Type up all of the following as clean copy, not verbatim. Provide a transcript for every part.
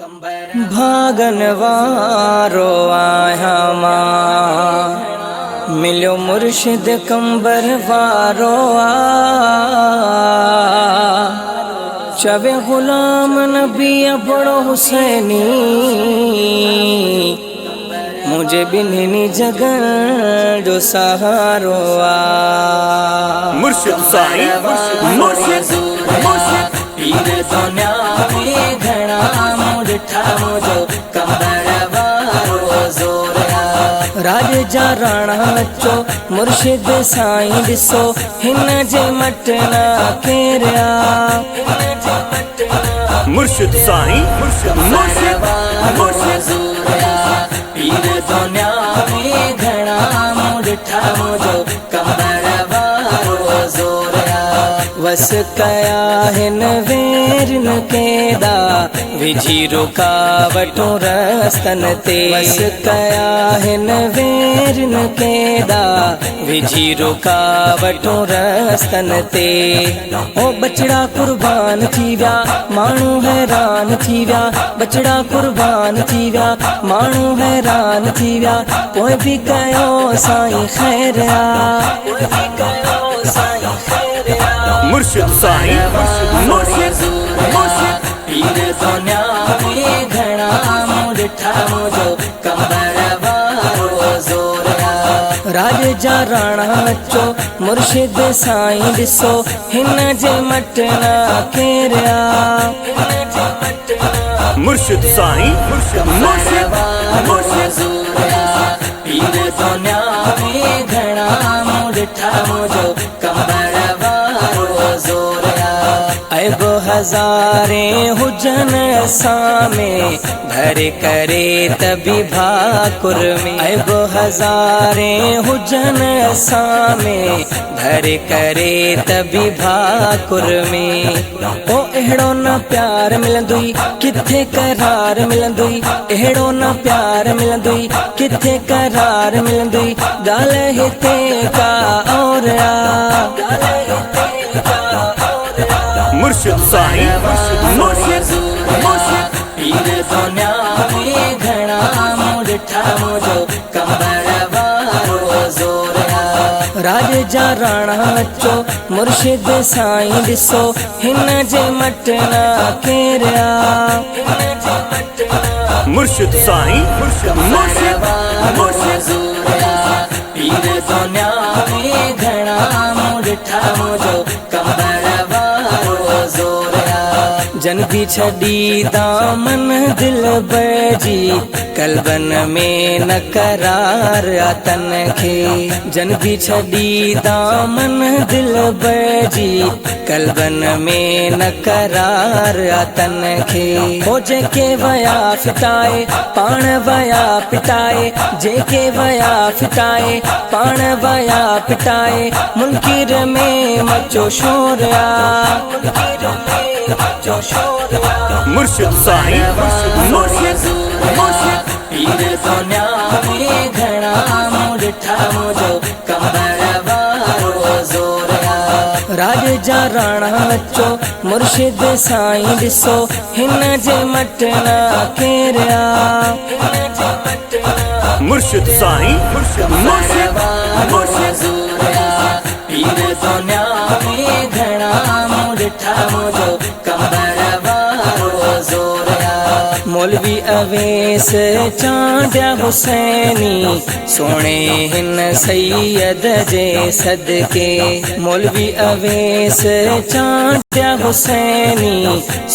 भागन वारो आया मां, मिलो मुर्शिद कंबर वारो आ। चवे गुलाम नबी बड़ो हुसैनी, मुझे बिन्नी जगन जो सहारो आ। मुर्शिद साईं मुर्शिद पीर दुनिया में घना मुठा मुझो कंबर वारो जोर आ। राज जा राणा चो मुर्शिद साईं ॾिसो हिन जे मटना केरिया। मुर्शिद साईं मुर्शिद पीर दुनिया में घना मुठा मुझो कंबर वारो जोर आ। वस कया हिन वेरन केदा विझी रुकावटो रस्तन ते। वस कया हिन वेरन केदा विझी रुकावटो रस्तन ते। ओ बचड़ा कुर्बान थी व्या माण्हू हैरान थी व्या। बचड़ा कुर्बान थी व्या माण्हू हैरान थी व्या। पोइ बि कयो साईं खैर आ। पोइ बि कयो साईं खैर आ। मुर्शिद साईं मुर्शिद पीर दुनिया में घना मुठा मुझो कंबर वारो जोर आ। राज जा राणा चो मुर्शिद साईं ॾिसो हिन जे मटना केरिया। मुर्शिद साईं मुर्शिद पीर दुनिया में घना मुठा मुझो कंबर वारो जोर आ। ऐब हज़ारे हुजन सामे भर करे तभी भाकुर में। ऐब हज़ारे हुजन सामे भर करे तभी भाकुर में। ओ एड़ो न प्यार मिलंदुई किथे करार मिलंदुई। एड़ो न प्यार मिलंदुई किथे करार मिलंदुई। गाल हिते का और आ। मुर्शिद साईं मुर्शिद पीर दुनिया में घना मुठा मुझो कंबर वारो जोर आ। राज जा राणा चो मुर्शिद साईं ॾिसो हिन जे मटना केरिया। मुर्शिद साईं मुर्शिद पीर दुनिया में घना मुठा मुझो कंबर वारो जोर आ। जन भी छड़ी दामन दिल बजी कल्बन में न करार तन खे। जन भी छड़ी दामन दिल बजी कल्बन में न करार तन खे। हो जेके वया फिटाए पाण वया पिटाए। जेके वया फिटाए पाण वया पिटाए। मुनकिर में मचो शोर आ। मुर्शिद साईं मुर्शिद पीर दुनिया में घना मुठा मुझो कंबर वारो जोर आ। राज जा राणा चो मुर्शिद साईं ॾिसो हिन जे मटना केरिया। मुर्शिद साईं मुर्शिद पीर दुनिया में घना मुठा मुझो कंबर वारो जोर आ। मौलवी अवेस चांडिया हुसैनी सोने हिन सैयद जे सदके। मौलवी अवेस चांडिया हुसैनी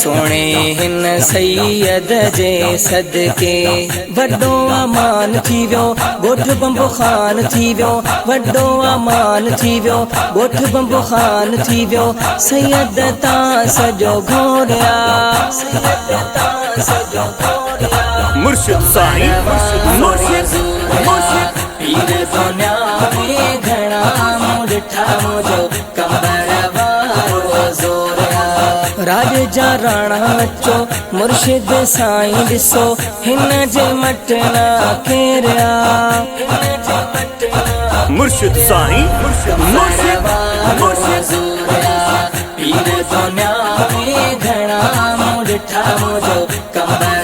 सोने हिन सैयद जे सदके। वड्डो अमान थी व्यो ॻोठ बंबो खान थी व्यो। वड्डो अमान थी व्यो ॻोठ बंबो खान थी व्यो। सैयद तां सॼो घोरिया। मुर्शिद साईं मुर्शिद पीर दुनिया में घना मुठा मुझो कंबर वारो जोर आ। राज जा राणा चो मुर्शिद साईं ॾिसो हिन जे मटना केरिया। मुर्शिद साईं मुर्शिद पीर दुनिया में घना मुठा मुझो कंबर